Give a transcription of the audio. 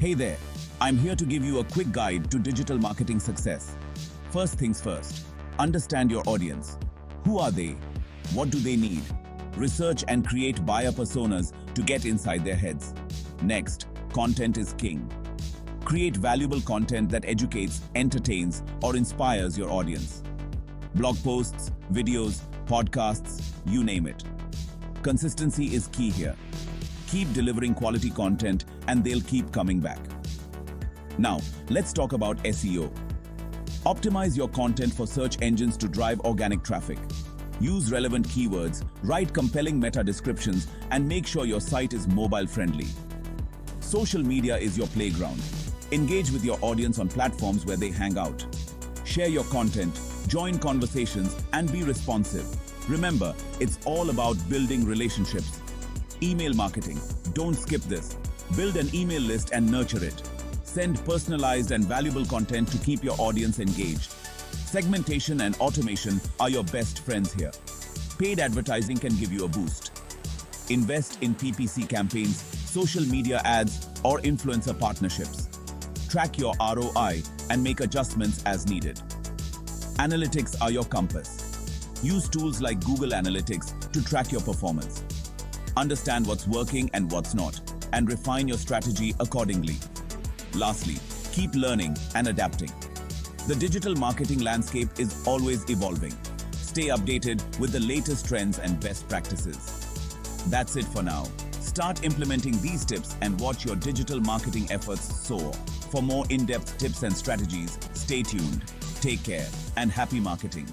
Hey there, I'm here to give you a quick guide to digital marketing success. First things first, understand your audience. Who are they? What do they need? Research and create buyer personas to get inside their heads. Next, content is king. Create valuable content that educates, entertains, or inspires your audience. Blog posts, videos, podcasts, you name it. Consistency is key here. Keep delivering quality content and they'll keep coming back. Now, let's talk about SEO. Optimize your content for search engines to drive organic traffic. Use relevant keywords, write compelling meta descriptions, and make sure your site is mobile friendly. Social media is your playground. Engage with your audience on platforms where they hang out. Share your content, join conversations, and be responsive. Remember, it's all about building relationships. Email marketing. Don't skip this. Build an email list and nurture it. Send personalized and valuable content to keep your audience engaged. Segmentation and automation are your best friends here. Paid advertising can give you a boost. Invest in PPC campaigns, social media ads, or influencer partnerships. Track your ROI and make adjustments as needed. Analytics are your compass. Use tools like Google Analytics to track your performance. Understand what's working and what's not, and refine your strategy accordingly. Lastly, keep learning and adapting. The digital marketing landscape is always evolving. Stay updated with the latest trends and best practices. That's it for now. Start implementing these tips and watch your digital marketing efforts soar. For more in-depth tips and strategies, stay tuned. Take care and happy marketing.